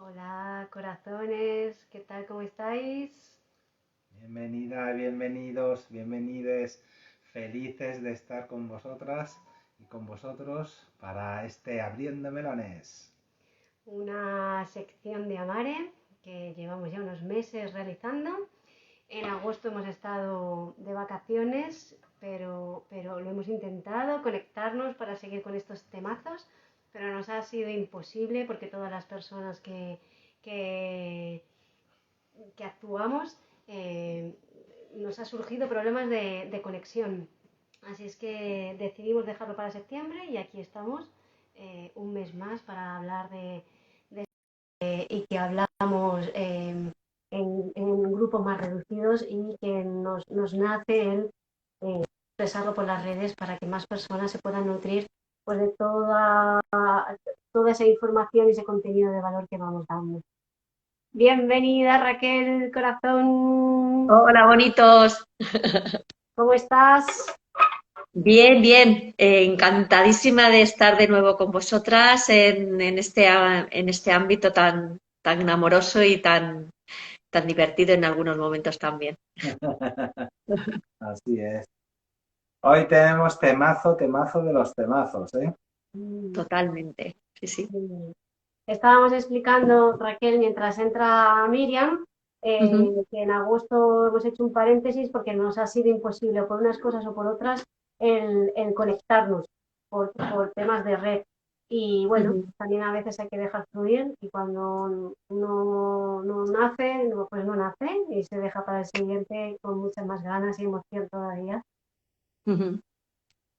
Hola, corazones, ¿qué tal? ¿Cómo estáis? Bienvenida, bienvenidos, bienvenides, felices de estar con vosotras y con vosotros para este Abriendo Melones. Una sección de Amare que llevamos ya unos meses realizando. En agosto hemos estado de vacaciones, pero lo hemos intentado conectarnos para seguir con estos temazos, pero nos ha sido imposible porque todas las personas que, que actuamos nos ha surgido problemas de conexión. Así es que decidimos dejarlo para septiembre y aquí estamos un mes más para hablar y que hablamos en grupos más reducidos y que nos nace el expresarlo por las redes para que más personas se puedan nutrir pues, de toda esa información y ese contenido de valor que vamos dando. Bienvenida Raquel, corazón. Hola, bonitos. ¿Cómo estás? Bien, bien. Encantadísima de estar de nuevo con vosotras en este ámbito tan amoroso y tan divertido en algunos momentos también. Así es. Hoy tenemos temazo, temazo de los temazos, ¿eh? Totalmente. Sí, sí. Estábamos explicando, Raquel, mientras entra Miriam, Ujú. que en agosto hemos hecho un paréntesis porque nos ha sido imposible, por unas cosas o por otras, el conectarnos por temas de red. Y bueno, Ujú. también a veces hay que dejar fluir y cuando no nace, pues no nace y se deja para el siguiente con muchas más ganas y emoción todavía. Ujú. Ah,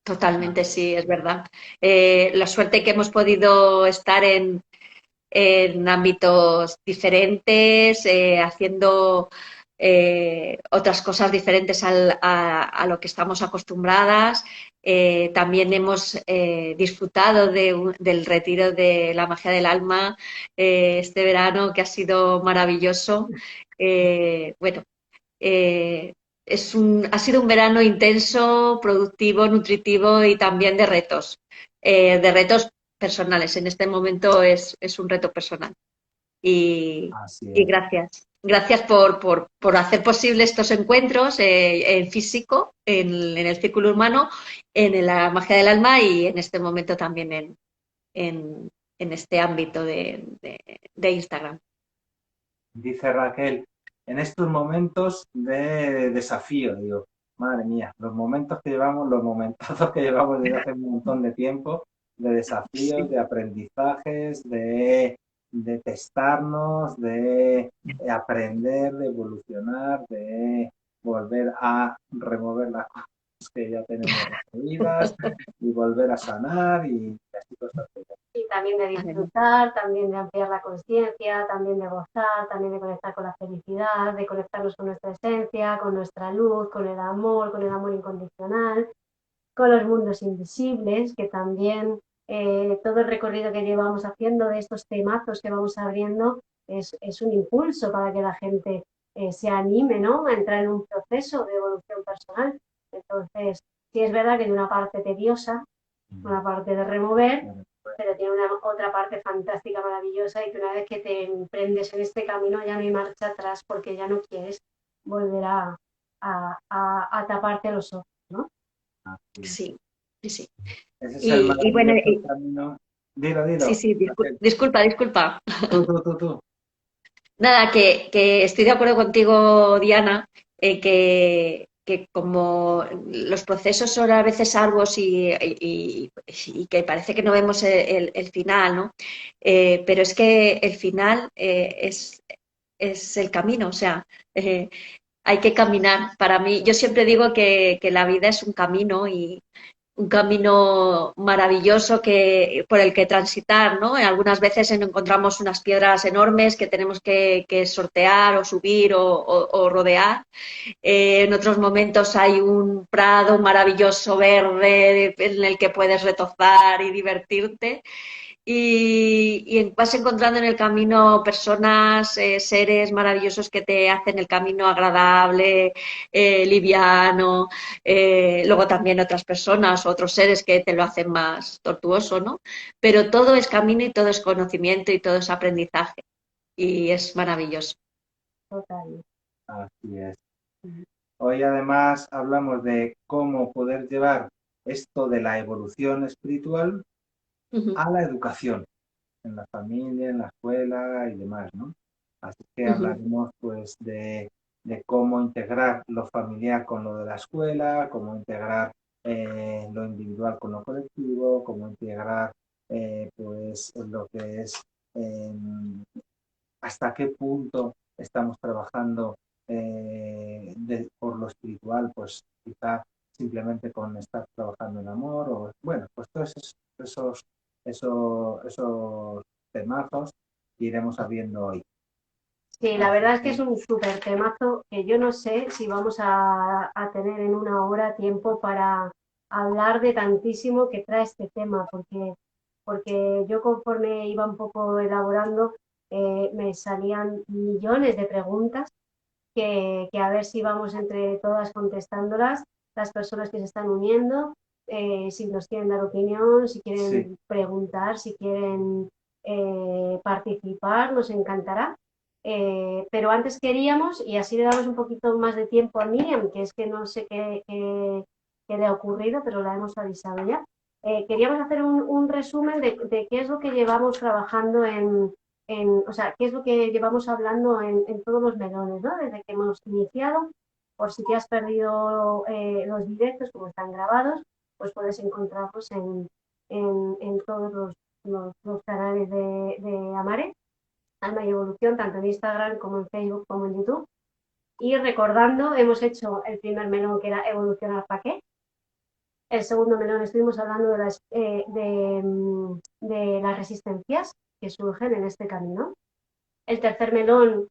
Totalmente, sí, es verdad. La suerte que hemos podido estar en ámbitos diferentes, haciendo otras cosas diferentes a lo que estamos acostumbradas. También hemos disfrutado del retiro de la magia del alma este verano, que ha sido maravilloso. Bueno, eh, ha sido un verano intenso, productivo, nutritivo y también de retos personales. En este momento es un reto personal. Y, así y es. gracias. Gracias por hacer posible estos encuentros en físico, en el círculo humano, la magia del alma y en este momento también en, en este ámbito de Instagram. Dice Raquel, en estos momentos de desafío, digo, madre mía, los momentos que llevamos, los momentazos que llevamos desde hace un montón de tiempo, de desafíos, Sí. de aprendizajes, de testarnos, de aprender, de evolucionar, de volver a remover las cosas que ya tenemos removidas y volver a sanar y así cosas. Y también de disfrutar, también de ampliar la conciencia, también de gozar, también de conectar con la felicidad, de conectarnos con nuestra esencia, con nuestra luz, con el amor incondicional, con los mundos invisibles, que también todo el recorrido que llevamos haciendo de estos temazos que vamos abriendo es un impulso para que la gente se anime, ¿no?, a entrar en un proceso de evolución personal. Entonces, sí es verdad que hay una parte tediosa, una parte de remover, pero tiene una otra parte fantástica, maravillosa, y que una vez que te emprendes en este camino ya no hay marcha atrás porque ya no quieres volver a taparte los ojos, ¿no? Así. Sí, sí, sí. Ese es el Y bueno, maravilloso camino. Dilo, sí, dilo. sí, Raquel. disculpa, disculpa. Tú. Nada, que estoy de acuerdo contigo, Diana, que como los procesos son a veces arduos y que parece que no vemos el final, ¿no? Pero es que el final es el camino, o sea, hay que caminar. Para mí, yo siempre digo que la vida es un camino maravilloso por el que transitar, ¿no? Algunas veces encontramos unas piedras enormes que tenemos que sortear o subir o rodear. En otros momentos hay un prado maravilloso verde en el que puedes retozar y divertirte. Y vas encontrando en el camino personas, seres maravillosos que te hacen el camino agradable, liviano, luego también otras personas, otros seres que te lo hacen más tortuoso, ¿no? Pero todo es camino y todo es conocimiento y todo es aprendizaje. y es maravilloso. Total. Así es. Hoy además hablamos de cómo poder llevar esto de la evolución espiritual Ujú, a la educación, en la familia, en la escuela y demás, ¿no? Así que ujú. hablaremos pues de cómo integrar lo familiar con lo de la escuela, cómo integrar lo individual con lo colectivo, cómo integrar pues lo que es eh, hasta qué punto estamos trabajando por lo espiritual, pues quizá simplemente con estar trabajando en amor, o bueno, pues todos esos temazos que iremos viendo hoy. Sí, la Así verdad es que es que, un súper temazo que yo no sé si vamos a tener en una hora tiempo para hablar de tantísimo que trae este tema, porque yo conforme iba un poco elaborando, me salían millones de preguntas que a ver si vamos entre todas contestándolas, las personas que se están uniendo, si nos quieren dar opinión, si sí, quieren preguntar, si quieren participar, nos encantará. Pero antes queríamos, y así le damos un poquito más de tiempo a Miriam, que es que no sé qué le ha ocurrido, pero la hemos avisado ya. Queríamos hacer un resumen de qué es lo que llevamos trabajando o sea, qué es lo que llevamos hablando en todos los melones, ¿no? Desde que hemos iniciado, por si te has perdido los directos, como están grabados, pues puedes encontrarlos en todos los canales de Amare, Alma y Evolución, tanto en Instagram como en Facebook como en YouTube. Y recordando, hemos hecho el primer melón que era evolucionar para qué. El segundo melón estuvimos hablando de las resistencias que surgen en este camino. El tercer melón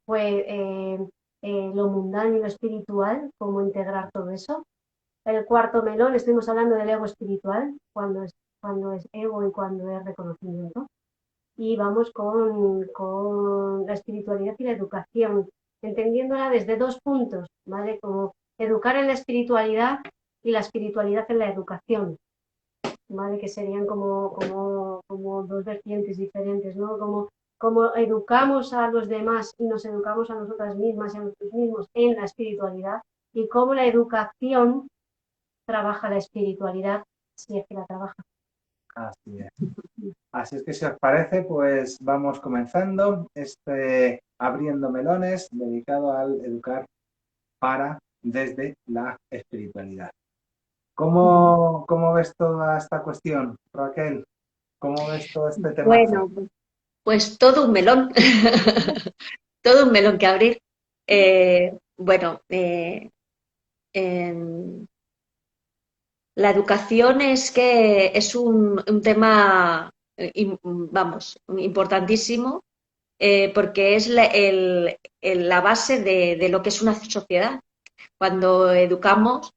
fue lo mundano y lo espiritual, cómo integrar todo eso. El cuarto melón, estuvimos hablando del ego espiritual, cuando es ego y cuando es reconocimiento. Y vamos con la espiritualidad y la educación, entendiéndola desde dos puntos, ¿vale? Como educar en la espiritualidad y la espiritualidad en la educación, ¿vale? Que serían como dos vertientes diferentes, ¿no? Como educamos a los demás y nos educamos a nosotras mismas y a nosotros mismos en la espiritualidad y cómo la educación trabaja la espiritualidad, si es que la trabaja. así es. Así es que si os parece, pues vamos comenzando este Abriendo Melones dedicado al educar para desde la espiritualidad. ¿Cómo ves toda esta cuestión, Raquel? ¿Cómo ves todo este temazo? Bueno, pues todo un melón, todo un melón que abrir. Bueno, en- la educación es un tema, vamos, importantísimo, porque es la base de lo que es una sociedad. Cuando educamos,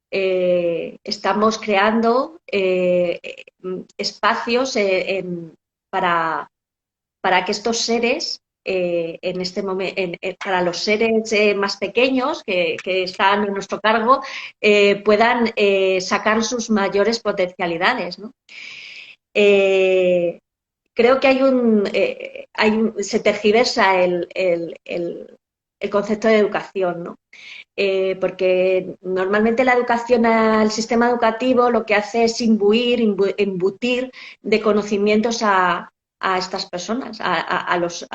estamos creando espacios para que estos seres, en este momento, para los seres más pequeños que están en nuestro cargo, puedan sacar sus mayores potencialidades, ¿no? Creo que se tergiversa el concepto de educación, ¿no? Porque normalmente la educación al sistema educativo lo que hace es embutir de conocimientos a estas personas, a los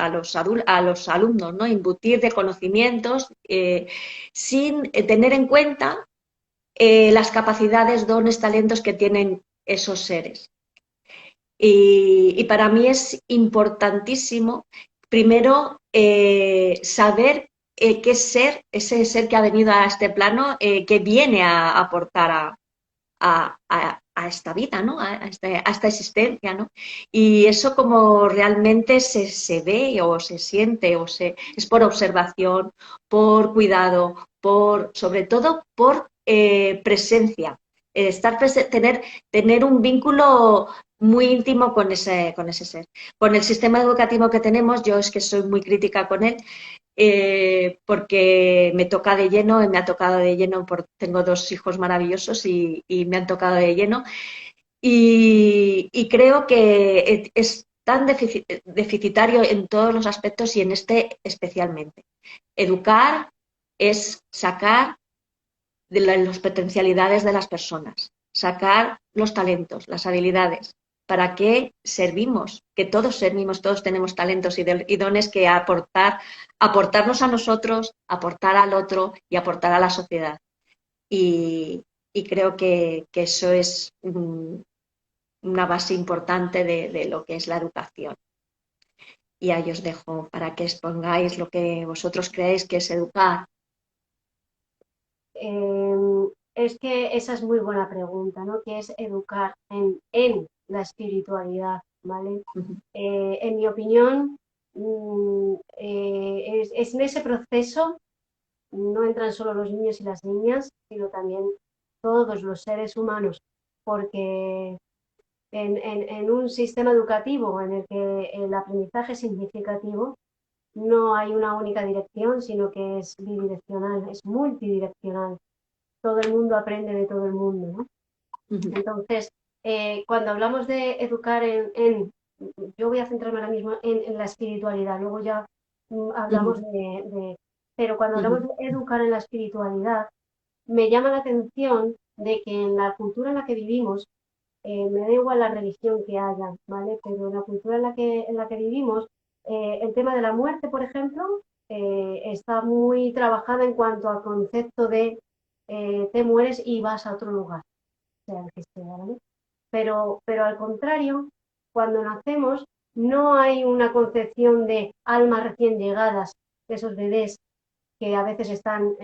alumnos, ¿no? Embutir de conocimientos sin tener en cuenta las capacidades, dones, talentos que tienen esos seres. Y para mí es importantísimo, primero, saber qué ser, ese ser que ha venido a este plano, que viene a aportar a esta vida, ¿no? A esta existencia, ¿no? Y eso como realmente se ve o se siente, es por observación, por cuidado, sobre todo por presencia. Tener un vínculo muy íntimo con ese ser. Con el sistema educativo que tenemos, yo es que soy muy crítica con él, porque me toca de lleno, me ha tocado de lleno, tengo dos hijos maravillosos y me han tocado de lleno. Y creo que tan deficitario en todos los aspectos y en este especialmente. Educar es sacar de las potencialidades de las personas, sacar los talentos, las habilidades. ¿Para qué servimos? Que todos servimos, todos tenemos talentos y dones que aportarnos a nosotros, aportar al otro y aportar a la sociedad. Y creo que eso es una base importante de lo que es la educación. Y ahí os dejo para que expongáis lo que vosotros creéis que es educar. Es que esa es muy buena pregunta, ¿no? ¿Qué es educar en la espiritualidad, ¿vale? En mi opinión, es en ese proceso no entran solo los niños y las niñas, sino también todos los seres humanos, porque en un sistema educativo en el que el aprendizaje es significativo, no hay una única dirección, sino que es bidireccional, es multidireccional. Todo el mundo aprende de todo el mundo, ¿no? Entonces, cuando hablamos de educar yo voy a centrarme ahora mismo en la espiritualidad, luego ya hablamos pero cuando hablamos de educar en la espiritualidad, me llama la atención de que en la cultura en la que vivimos, me da igual la religión que haya, ¿vale? Pero en la cultura en la que vivimos, el tema de la muerte, por ejemplo, está muy trabajada en cuanto al concepto de te mueres y vas a otro lugar, sea el que sea, ¿vale? Pero al contrario, cuando nacemos, no hay una concepción de almas recién llegadas, de esos bebés que a veces están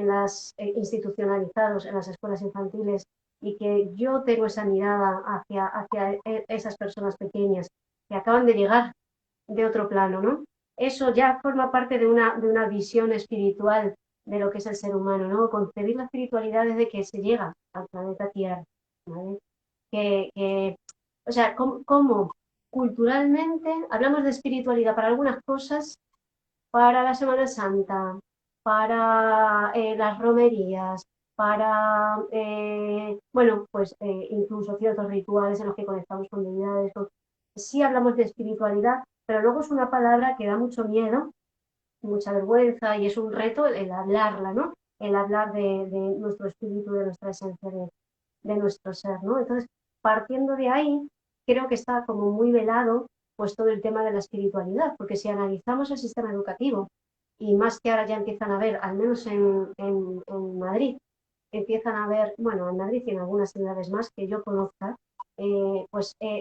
institucionalizados en las escuelas infantiles y que yo tengo esa mirada hacia esas personas pequeñas que acaban de llegar de otro plano, ¿no? Eso ya forma parte de una visión espiritual de lo que es el ser humano, ¿no? Concebir la espiritualidad desde que se llega al planeta Tierra, ¿vale? O sea, cómo culturalmente hablamos de espiritualidad para algunas cosas, para la Semana Santa, para las romerías, para, bueno, pues incluso ciertos rituales en los que conectamos con divinidades. Sí hablamos de espiritualidad, pero luego es una palabra que da mucho miedo, mucha vergüenza y es un reto el hablarla, ¿no? El hablar de nuestro espíritu, de nuestra esencia, de nuestro ser, ¿no? Entonces, partiendo de ahí, creo que está como muy velado pues todo el tema de la espiritualidad, porque si analizamos el sistema educativo, y más que ahora ya empiezan a ver, al menos en Madrid, empiezan a ver, bueno, en Madrid y en algunas ciudades más que yo conozca,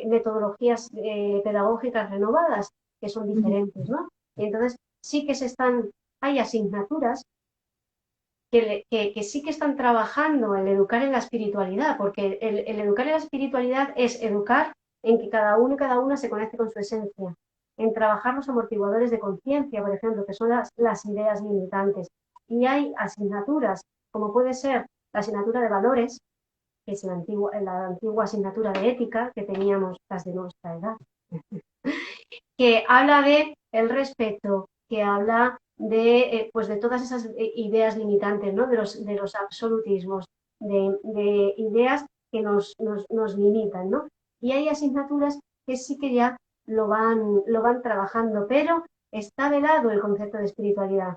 metodologías pedagógicas renovadas que son diferentes, ¿no? Y entonces sí que hay asignaturas que sí que están trabajando el educar en la espiritualidad, porque el educar en la espiritualidad es educar en que cada uno y cada una se conecte con su esencia, en trabajar los amortiguadores de conciencia, por ejemplo, que son las ideas limitantes. Y hay asignaturas, como puede ser la asignatura de valores, que es la antigua asignatura de ética que teníamos las de nuestra edad, que habla de el respeto, que habla pues de todas esas ideas limitantes, ¿no? De los absolutismos, de ideas que nos limitan, ¿no? Y hay asignaturas que sí que ya lo van trabajando, pero está velado el concepto de espiritualidad.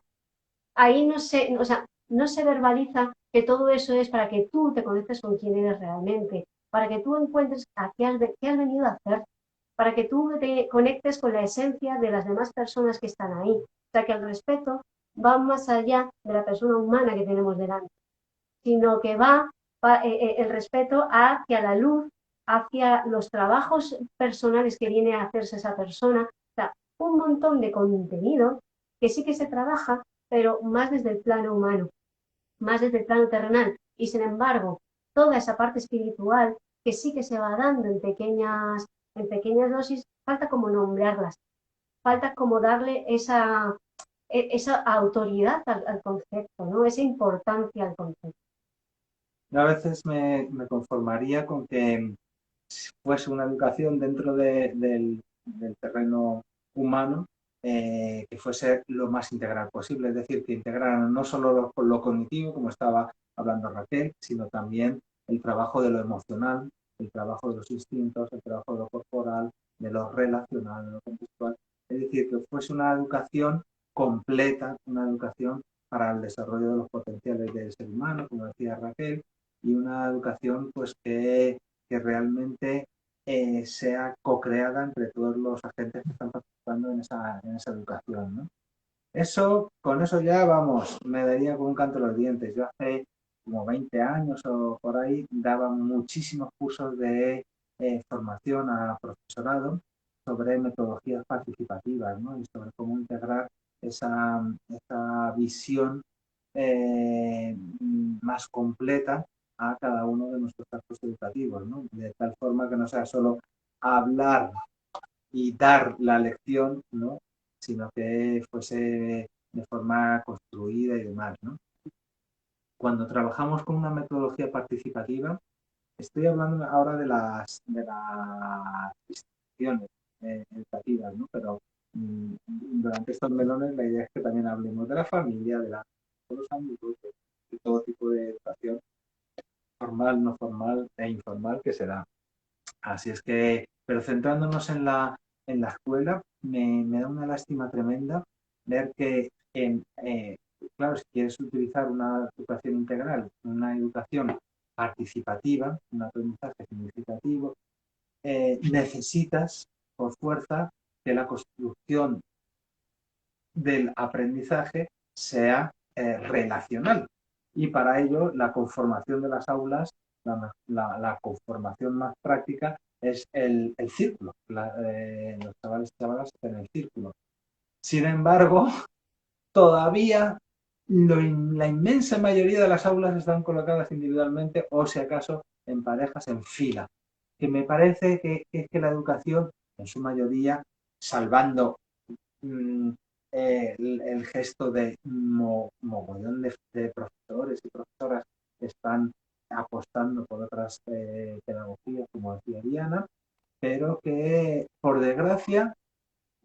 Ahí no se verbaliza que todo eso es para que tú te conectes con quién eres realmente, para que tú encuentres a qué has venido a hacer, para que tú te conectes con la esencia de las demás personas que están ahí. O sea, que el respeto va más allá de la persona humana que tenemos delante, sino que va el respeto hacia la luz, hacia los trabajos personales que viene a hacerse esa persona. O sea, un montón de contenido que sí que se trabaja, pero más desde el plano humano, más desde el plano terrenal. Y sin embargo, toda esa parte espiritual que sí que se va dando en pequeñas dosis, falta como nombrarlas, falta como darle esa autoridad al concepto, ¿no? Esa importancia al concepto. Yo a veces me conformaría con que fuese una educación dentro del terreno humano, que fuese lo más integral posible, es decir, que integraran no solo lo cognitivo, como estaba hablando Raquel, sino también el trabajo de lo emocional, el trabajo de los instintos, el trabajo de lo corporal, de lo relacional, de lo contextual. Es decir, que fuese una educación completa, una educación para el desarrollo de los potenciales del ser humano, como decía Raquel, y una educación pues que realmente sea co-creada entre todos los agentes que están participando en esa educación, ¿no? Eso, con eso ya, vamos, me daría con un canto en los dientes. Yo hace como 20 años o por ahí daba muchísimos cursos de formación a profesorado sobre metodologías participativas, ¿no? Y sobre cómo integrar esa visión más completa a cada uno de nuestros actos educativos, ¿no? De tal forma que no sea solo hablar y dar la lección, ¿no? Sino que fuese de forma construida y demás, ¿no? Cuando trabajamos con una metodología participativa, estoy hablando ahora de las instituciones educativas, ¿no? Pero durante estos melones la idea es que también hablemos de la familia, de los amigos, de todo tipo de educación formal, no formal e informal que se da. Así es que, pero centrándonos en la escuela, me da una lástima tremenda ver que, claro, si quieres utilizar una educación integral, una educación participativa, un aprendizaje significativo, necesitas, por fuerza, que la construcción del aprendizaje sea relacional. Y para ello, la conformación de las aulas, la conformación más práctica es el círculo. Los chavales y chavalas en el círculo. Sin embargo, todavía la inmensa mayoría de las aulas están colocadas individualmente o, si acaso, en parejas en fila. Que me parece que la educación, en su mayoría, salvando el gesto de mogollón de profesores y profesoras que están apostando por otras pedagogías, como decía Diana, pero que, por desgracia,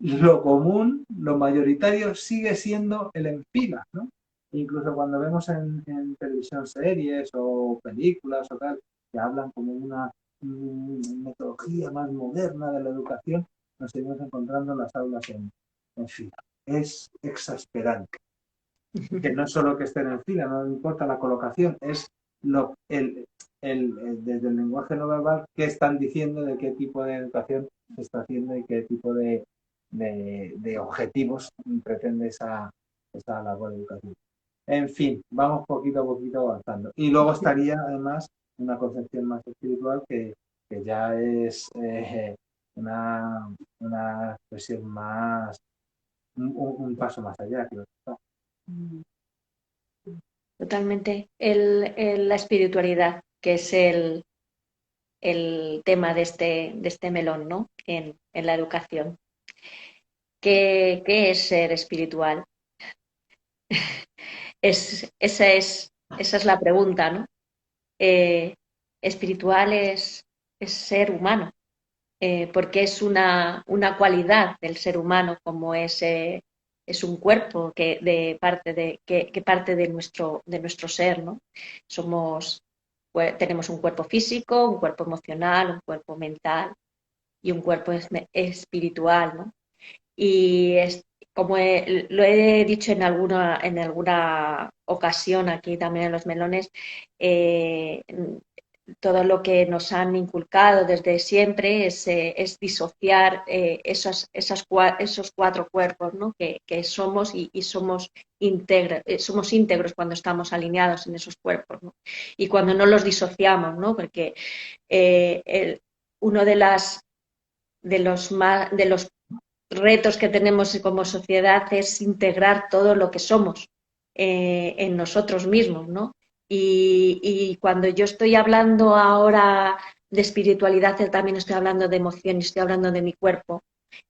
lo común, lo mayoritario, sigue siendo el en fila, ¿no? Incluso cuando vemos en televisión series o películas o tal, que hablan como una metodología más moderna de la educación, nos seguimos encontrando las aulas en fila. Es exasperante. Que no es solo que estén en fila, no importa la colocación, es desde el lenguaje no verbal qué están diciendo, de qué tipo de educación se está haciendo y qué tipo de objetivos pretende esa labor educativa. En fin, vamos poquito a poquito avanzando. Y luego estaría además una concepción más espiritual que ya es una expresión más, un paso más allá. Creo. Totalmente. La espiritualidad, que es el tema de este melón, ¿no? En la educación. ¿Qué es ser espiritual? Esa es la pregunta, ¿no? Espiritual es ser humano, porque es una cualidad del ser humano, como es un cuerpo que parte de nuestro ser, ¿no? Tenemos un cuerpo físico, un cuerpo emocional, un cuerpo mental y un cuerpo espiritual, ¿no? Y como lo he dicho en alguna ocasión aquí también en Los Melones, todo lo que nos han inculcado desde siempre es disociar esos cuatro cuerpos, ¿no? que somos y somos íntegros cuando estamos alineados en esos cuerpos, ¿no? Y cuando no los disociamos, ¿no? Porque uno de los retos que tenemos como sociedad es integrar todo lo que somos en nosotros mismos, ¿no? Y cuando yo estoy hablando ahora de espiritualidad, también estoy hablando de emociones, estoy hablando de mi cuerpo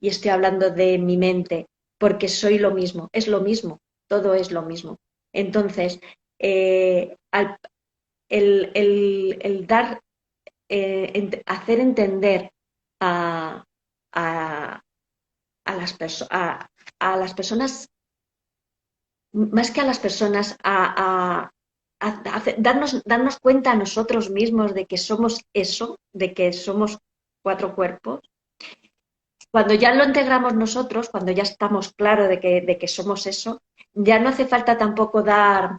y estoy hablando de mi mente, porque soy lo mismo, es lo mismo, todo es lo mismo. Entonces, el dar, hacer entender a las personas, más que a las personas, darnos cuenta a nosotros mismos de que somos eso, de que somos cuatro cuerpos, cuando ya lo integramos nosotros, cuando ya estamos claros de que somos eso, ya no hace falta tampoco dar,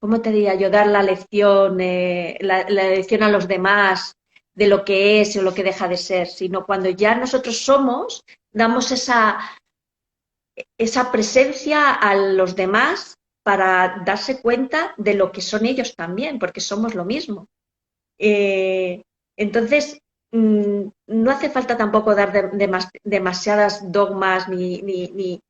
¿cómo te diría yo? Dar la lección a los demás de lo que es o lo que deja de ser, sino cuando ya nosotros somos, damos esa presencia a los demás para darse cuenta de lo que son ellos también, porque somos lo mismo. Entonces, no hace falta tampoco dar demasiadas dogmas ni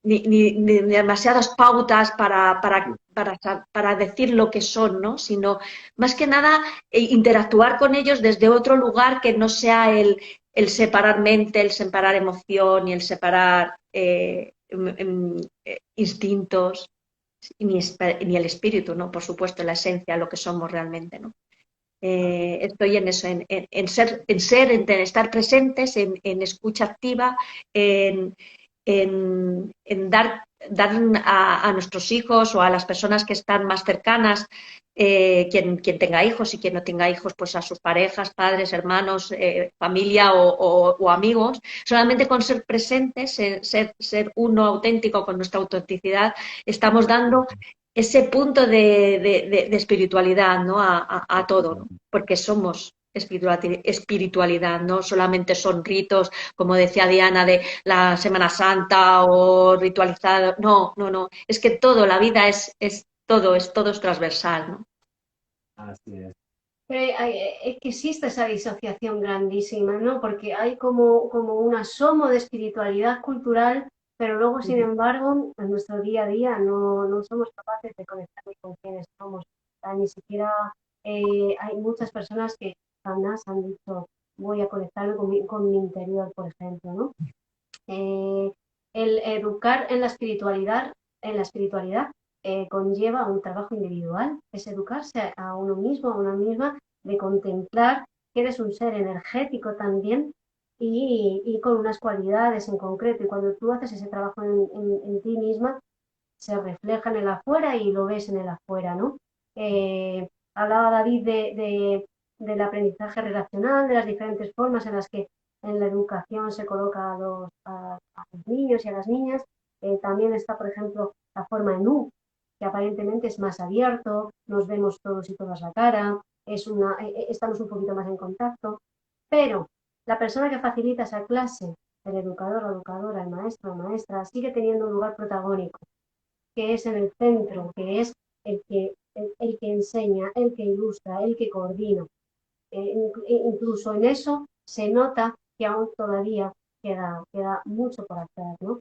demasiadas pautas para decir lo que son, ¿no? Sino más que nada interactuar con ellos desde otro lugar que no sea el separar mente, el separar emoción y el separar instintos ni el espíritu, ¿no? Por supuesto, la esencia, lo que somos realmente, ¿no? Estoy en eso, en estar presentes, en escucha activa, en dar a nuestros hijos o a las personas que están más cercanas, quien tenga hijos y quien no tenga hijos, pues a sus parejas, padres, hermanos, familia o amigos, solamente con ser presentes, ser uno auténtico con nuestra autenticidad, estamos dando ese punto de espiritualidad, ¿no? a todo, ¿no? Porque somos espiritualidad, no solamente son ritos, como decía Diana, de la Semana Santa o ritualizado, no, es que todo, la vida es todo es transversal, ¿no? Así es. Pero es que existe esa disociación grandísima, ¿no? Porque hay como un asomo de espiritualidad cultural, pero luego, sin embargo, en nuestro día a día no somos capaces de conectarnos con quienes somos. Ni siquiera hay muchas personas que jamás han dicho voy a conectarme con mi interior, por ejemplo, ¿no? El educar en la espiritualidad conlleva un trabajo individual, es educarse a uno mismo, a una misma, de contemplar que eres un ser energético también y con unas cualidades en concreto. Y cuando tú haces ese trabajo en ti misma, se refleja en el afuera y lo ves en el afuera, ¿no? Hablaba David del aprendizaje relacional, de las diferentes formas en las que en la educación se coloca a los niños y a las niñas. También está, por ejemplo, la forma en U, que aparentemente es más abierto, nos vemos todos y todas la cara, estamos un poquito más en contacto, pero la persona que facilita esa clase, el educador, la educadora, el maestro, la maestra, sigue teniendo un lugar protagónico, que es en el centro, que es el que enseña, el que ilustra, el que coordina. Incluso en eso se nota que aún todavía queda mucho por hacer, ¿no?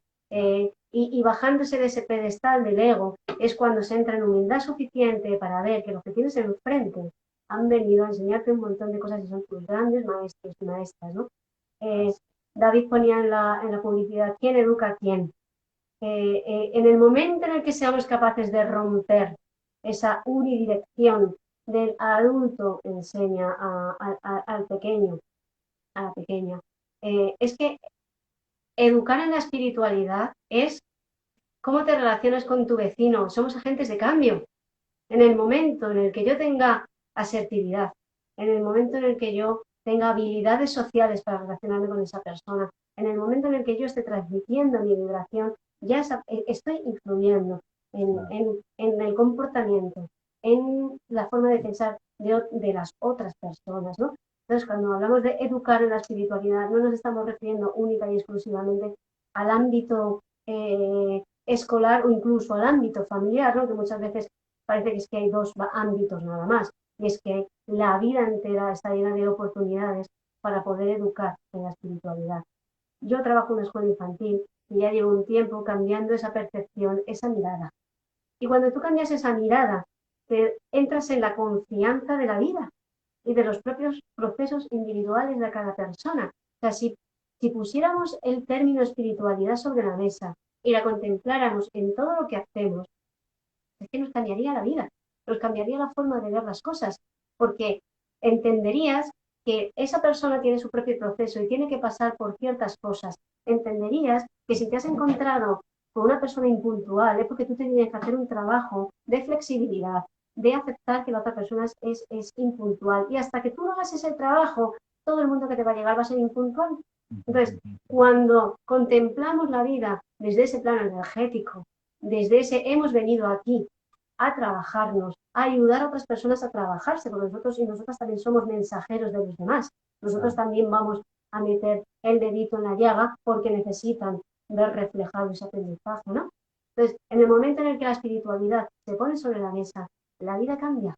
Y bajándose de ese pedestal del ego es cuando se entra en humildad suficiente para ver que los que tienes enfrente han venido a enseñarte un montón de cosas y son tus grandes maestros y maestras, ¿no? David ponía en la publicidad, ¿quién educa a quién? En el momento en el que seamos capaces de romper esa unidirección del adulto enseña al pequeño, a la pequeña, es que educar en la espiritualidad es cómo te relacionas con tu vecino. Somos agentes de cambio. En el momento en el que yo tenga asertividad, en el momento en el que yo tenga habilidades sociales para relacionarme con esa persona, en el momento en el que yo esté transmitiendo mi vibración, ya estoy influyendo en el comportamiento, en la forma de pensar de las otras personas, ¿no? Entonces, cuando hablamos de educar en la espiritualidad, no nos estamos refiriendo única y exclusivamente al ámbito escolar o incluso al ámbito familiar, ¿no? Que muchas veces parece que es que hay dos ámbitos nada más, y es que la vida entera está llena de oportunidades para poder educar en la espiritualidad. Yo trabajo en una escuela infantil y ya llevo un tiempo cambiando esa percepción, esa mirada. Y cuando tú cambias esa mirada, te entras en la confianza de la vida y de los propios procesos individuales de cada persona. O sea, si pusiéramos el término espiritualidad sobre la mesa y la contempláramos en todo lo que hacemos, es que nos cambiaría la vida, nos cambiaría la forma de ver las cosas, porque entenderías que esa persona tiene su propio proceso y tiene que pasar por ciertas cosas. Entenderías que si te has encontrado con una persona impuntual es porque tú tienes que hacer un trabajo de flexibilidad, de aceptar que la otra persona es impuntual. Y hasta que tú no hagas ese trabajo, todo el mundo que te va a llegar va a ser impuntual. Entonces, cuando contemplamos la vida desde ese plano energético, desde ese hemos venido aquí a trabajarnos, a ayudar a otras personas a trabajarse, porque nosotros y nosotras también somos mensajeros de los demás. Nosotros también vamos a meter el dedito en la llaga porque necesitan ver reflejado ese aprendizaje, ¿no? Entonces, en el momento en el que la espiritualidad se pone sobre la mesa, la vida cambia,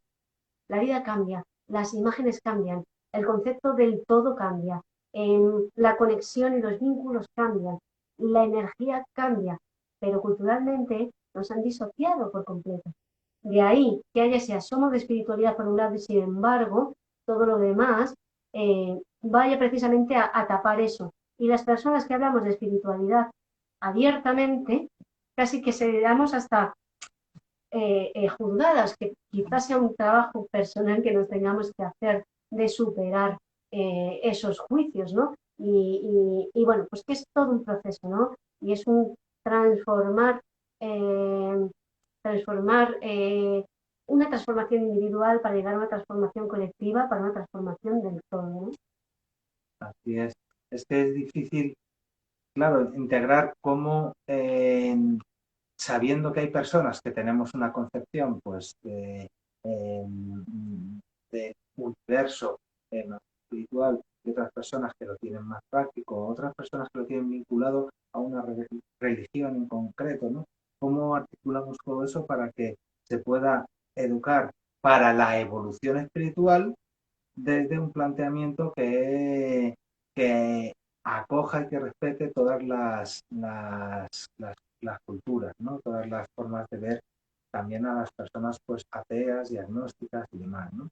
las imágenes cambian, el concepto del todo cambia, la conexión y los vínculos cambian, la energía cambia, pero culturalmente nos han disociado por completo. De ahí que haya ese asomo de espiritualidad por un lado y sin embargo todo lo demás vaya precisamente a tapar eso. Y las personas que hablamos de espiritualidad abiertamente, casi que se damos hasta juzgadas, que quizás sea un trabajo personal que nos tengamos que hacer de superar esos juicios, ¿no? Y bueno, pues que es todo un proceso, ¿no? Y es un transformar, una transformación individual para llegar a una transformación colectiva, para una transformación del todo, ¿no? Así es. Es que es difícil, claro, integrar cómo, sabiendo que hay personas que tenemos una concepción, pues, de universo espiritual, y otras personas que lo tienen más práctico, otras personas que lo tienen vinculado a una religión en concreto, ¿no? ¿Cómo articulamos todo eso para que se pueda educar para la evolución espiritual desde un planteamiento que acoja y que respete todas las culturas, ¿no? Todas las formas de ver también a las personas pues ateas y agnósticas y demás, ¿no?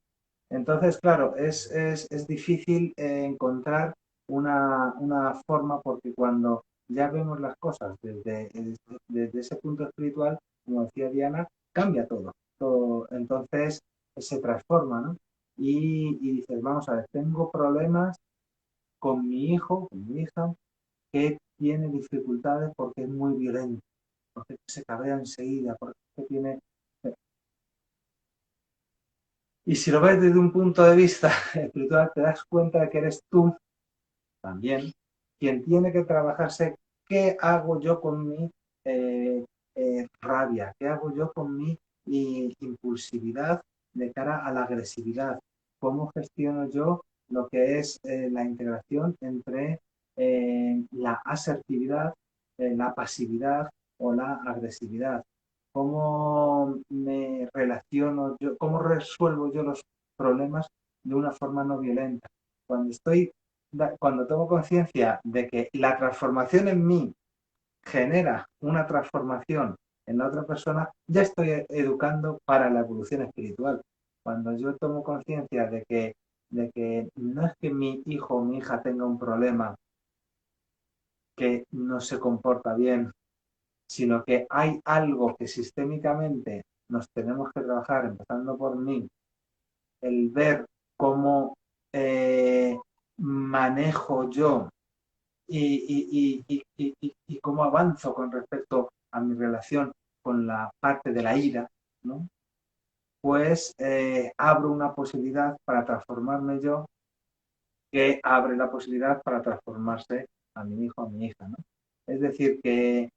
Entonces, claro, es difícil encontrar una forma porque cuando ya vemos las cosas desde ese punto espiritual, como decía Diana, cambia todo. Entonces se transforma, ¿no? Y dices, vamos a ver, tengo problemas con mi hijo, con mi hija, que tiene dificultades porque es muy violento, porque se cabrea enseguida, porque tiene... Y si lo ves desde un punto de vista espiritual, te das cuenta de que eres tú también quien tiene que trabajarse qué hago yo con mi rabia, qué hago yo con mi impulsividad de cara a la agresividad, cómo gestiono yo lo que es la integración entre la asertividad, la pasividad o la agresividad, cómo me relaciono yo, cómo resuelvo yo los problemas de una forma no violenta. Cuando tomo conciencia de que la transformación en mí genera una transformación en la otra persona, ya estoy educando para la evolución espiritual. Cuando yo tomo conciencia de que no es que mi hijo o mi hija tenga un problema que no se comporta bien, sino que hay algo que sistémicamente nos tenemos que trabajar, empezando por mí, el ver cómo manejo yo y cómo avanzo con respecto a mi relación con la parte de la ira, ¿no? Pues abro una posibilidad para transformarme yo que abre la posibilidad para transformarse a mi hijo, a mi hija, ¿no? Es decir, que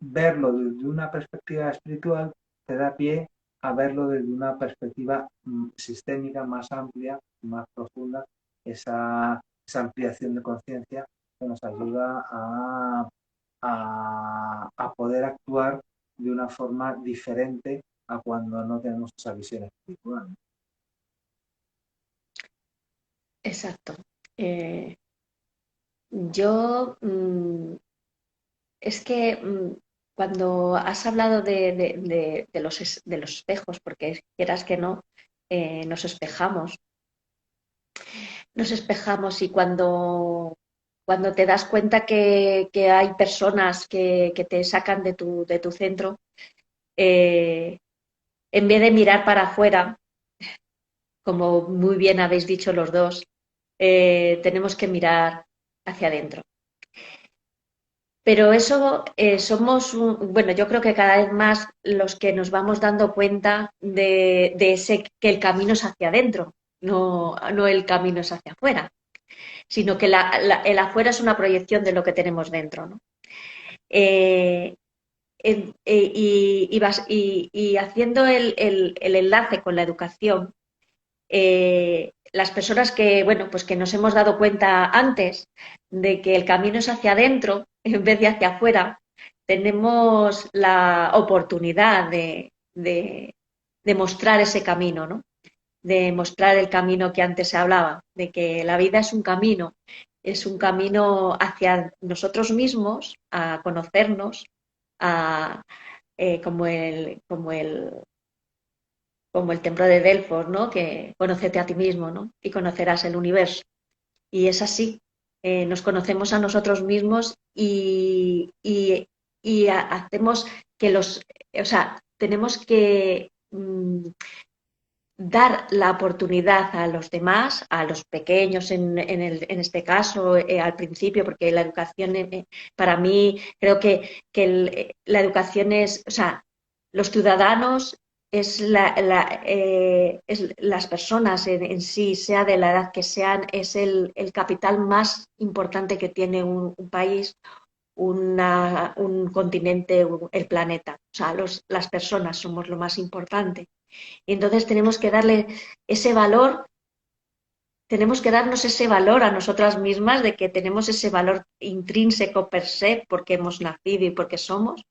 verlo desde una perspectiva espiritual te da pie a verlo desde una perspectiva sistémica más amplia, más profunda, esa ampliación de conciencia que nos ayuda a poder actuar de una forma diferente a cuando no tenemos esa visión espiritual. Exacto. Yo es que cuando has hablado de los espejos, porque quieras que no, nos espejamos y cuando te das cuenta que hay personas que te sacan de tu centro, en vez de mirar para afuera, como muy bien habéis dicho los dos, tenemos que mirar hacia adentro. Pero eso somos, bueno, yo creo que cada vez más los que nos vamos dando cuenta de ese que el camino es hacia adentro, no el camino es hacia afuera. sino que el afuera es una proyección de lo que tenemos dentro, ¿no? Y haciendo el enlace con la educación, las personas que, bueno, pues que nos hemos dado cuenta antes de que el camino es hacia adentro en vez de hacia afuera, tenemos la oportunidad de mostrar ese camino, ¿no? De mostrar el camino que antes se hablaba, de que la vida es un camino hacia nosotros mismos, a conocernos, a, como el templo de Delfos, ¿no? Que conócete a ti mismo, ¿no? Y conocerás el universo. Y es así, nos conocemos a nosotros mismos y hacemos que o sea, tenemos que dar la oportunidad a los demás, a los pequeños en este caso, al principio, porque la educación, para mí, creo que la educación es, o sea, los ciudadanos es, es las personas en sí, sea de la edad que sean, es el capital más importante que tiene un país, un continente, el planeta. O sea, las personas somos lo más importante. Y entonces tenemos que darle ese valor, tenemos que darnos ese valor a nosotras mismas, de que tenemos ese valor intrínseco per se, porque hemos nacido y porque somos,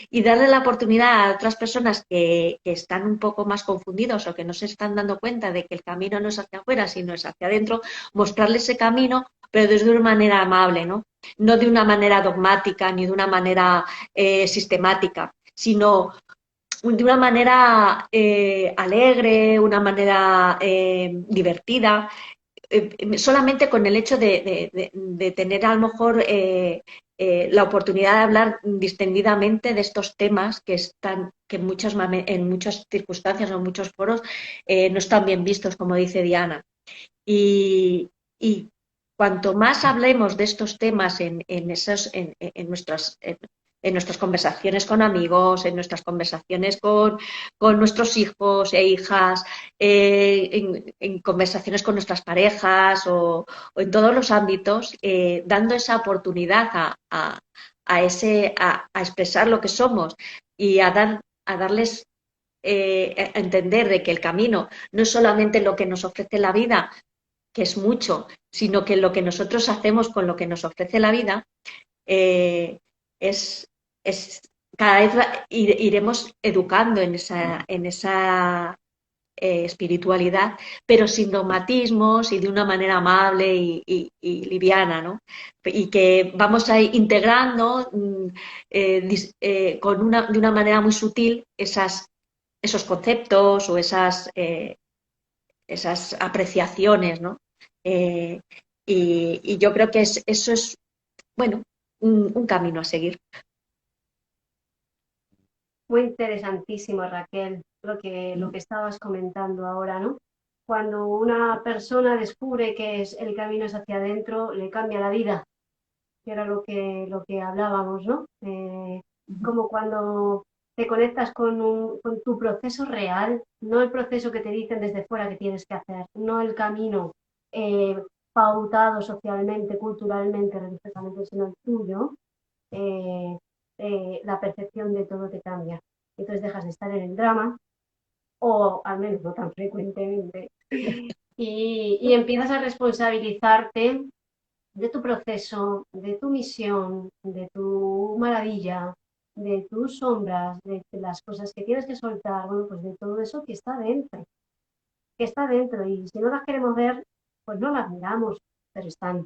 y darle la oportunidad a otras personas que están un poco más confundidos o que no se están dando cuenta de que el camino no es hacia afuera, sino es hacia adentro, mostrarles ese camino, pero desde una manera amable, ¿no? No de una manera dogmática ni de una manera sistemática, sino de una manera alegre, una manera divertida, solamente con el hecho de tener a lo mejor la oportunidad de hablar distendidamente de estos temas que están, que en muchas circunstancias o en muchos foros no están bien vistos, como dice Diana. Y cuanto más hablemos de estos temas en nuestras conversaciones con amigos, en nuestras conversaciones con nuestros hijos e hijas, en conversaciones con nuestras parejas o en todos los ámbitos, dando esa oportunidad a expresar lo que somos y a darles a entender de que el camino no es solamente lo que nos ofrece la vida, que es mucho, sino que lo que nosotros hacemos con lo que nos ofrece la vida eh, es, es cada vez iremos educando en esa espiritualidad, pero sin dogmatismos y de una manera amable y liviana, ¿no? Y que vamos a ir integrando de una manera muy sutil esos conceptos o esas apreciaciones, ¿no? Eh, y yo creo que eso es, bueno, un camino a seguir. Muy interesantísimo, Raquel, lo que estabas comentando ahora, ¿no? Cuando una persona descubre que es el camino es hacia adentro, le cambia la vida, que era lo que hablábamos, ¿no? Como cuando te conectas con tu proceso real, no el proceso que te dicen desde fuera que tienes que hacer, no el camino eh, pautado socialmente, culturalmente, religiosamente, sino el tuyo, eh, la percepción de todo te cambia. Entonces dejas de estar en el drama, o al menos no tan frecuentemente, y empiezas a responsabilizarte de tu proceso, de tu misión, de tu maravilla, de tus sombras, de las cosas que tienes que soltar, bueno, pues de todo eso que está dentro, y si no las queremos ver, pues no las miramos, pero están,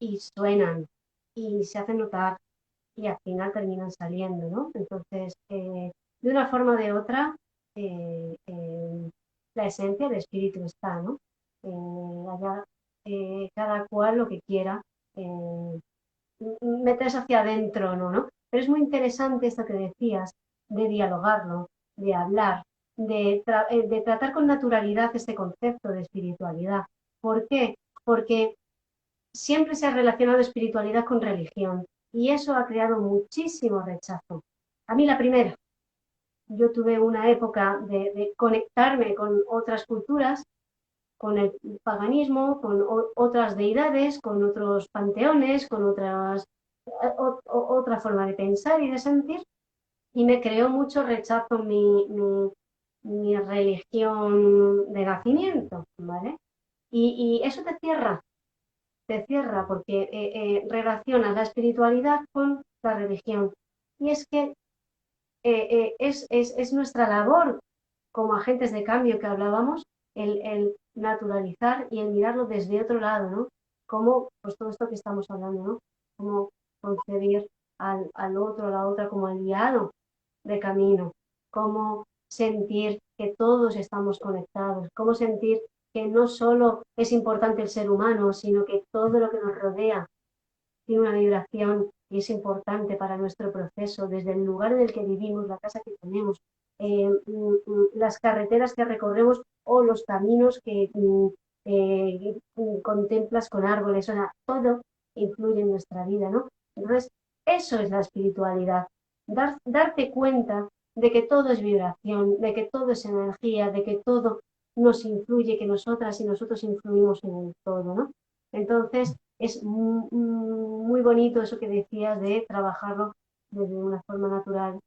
y suenan, y se hacen notar, y al final terminan saliendo, ¿no? Entonces, de una forma o de otra, la esencia del espíritu está, ¿no? Allá, cada cual lo que quiera, meterse hacia adentro, ¿no? Pero es muy interesante esto que decías, de dialogarlo, de hablar, de tratar con naturalidad este concepto de espiritualidad. ¿Por qué? Porque siempre se ha relacionado espiritualidad con religión y eso ha creado muchísimo rechazo. A mí la primera, yo tuve una época de conectarme con otras culturas con el paganismo, con otras deidades, con otros panteones, con otra forma de pensar y de sentir, y me creó mucho rechazo mi religión de nacimiento, ¿vale? Y eso te cierra porque relacionas la espiritualidad con la religión. Y es que es nuestra labor como agentes de cambio que hablábamos, el naturalizar y el mirarlo desde otro lado, ¿no? Como pues todo esto que estamos hablando, ¿no? Como concebir al otro, a la otra como aliado de camino, cómo sentir que todos estamos conectados, cómo sentir que no solo es importante el ser humano, sino que todo lo que nos rodea tiene una vibración y es importante para nuestro proceso, desde el lugar en el que vivimos, la casa que tenemos, las carreteras que recorremos o los caminos que contemplas con árboles, o sea, todo influye en nuestra vida, ¿no? Entonces, eso es la espiritualidad, darte cuenta de que todo es vibración, de que todo es energía, de que todo nos influye, que nosotras y nosotros influimos en el todo, ¿no? Entonces, es muy bonito eso que decías de trabajarlo desde una forma natural,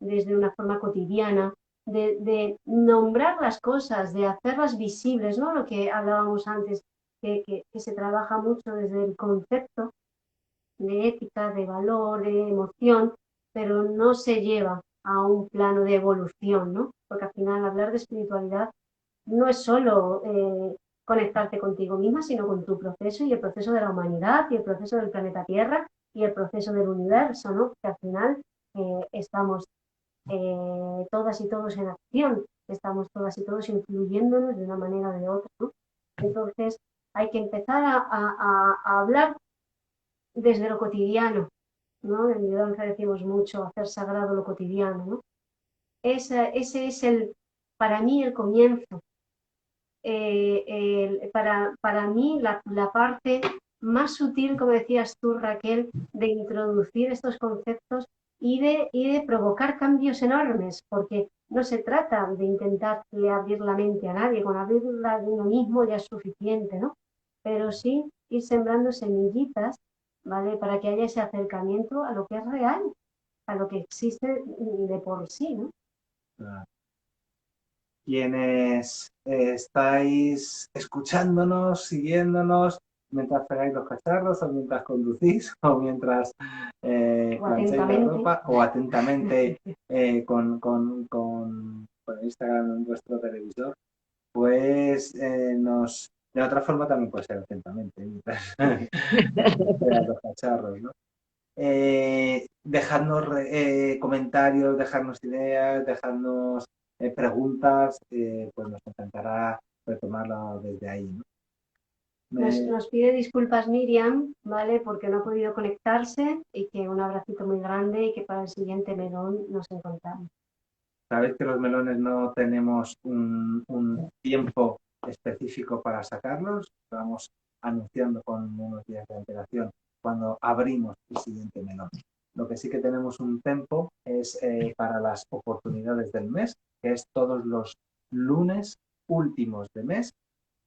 desde una forma cotidiana, de nombrar las cosas, de hacerlas visibles, ¿no? Lo que hablábamos antes, que se trabaja mucho desde el concepto de ética, de valor, de emoción, pero no se lleva a un plano de evolución, ¿no? Porque al final hablar de espiritualidad no es solo conectarte contigo misma, sino con tu proceso y el proceso de la humanidad y el proceso del planeta Tierra y el proceso del universo, ¿no? Que al final estamos todas y todos en acción, estamos todas y todos influyéndonos de una manera o de otra, ¿no? Entonces hay que empezar a hablar desde lo cotidiano, ¿no? En Biodanza decimos mucho, hacer sagrado lo cotidiano, ¿no? Ese es para mí el comienzo. Para mí la parte más sutil, como decías tú, Raquel, de introducir estos conceptos y de provocar cambios enormes, porque no se trata de intentarle abrir la mente a nadie, con abrirla de uno mismo ya es suficiente, ¿no? Pero sí ir sembrando semillitas, ¿vale? Para que haya ese acercamiento a lo que es real, a lo que existe de por sí, ¿no? Quienes estáis escuchándonos, siguiéndonos, mientras pegáis los cacharros, o mientras conducís, o mientras plancháis la ropa, o atentamente con Instagram en vuestro televisor, pues de otra forma también puede ser atentamente, mientras pegáis los cacharros, ¿no? Dejadnos comentarios, dejarnos ideas, dejarnos preguntas, pues nos encantará retomarla desde ahí, ¿no? Nos pide disculpas Miriam, ¿vale? Porque no ha podido conectarse y que un abracito muy grande y que para el siguiente melón nos encontramos. Sabéis que los melones no tenemos un tiempo específico para sacarlos, vamos anunciando con unos días de antelación cuando abrimos el siguiente melón. Lo que sí que tenemos un tiempo es para las oportunidades del mes, que es todos los lunes últimos de mes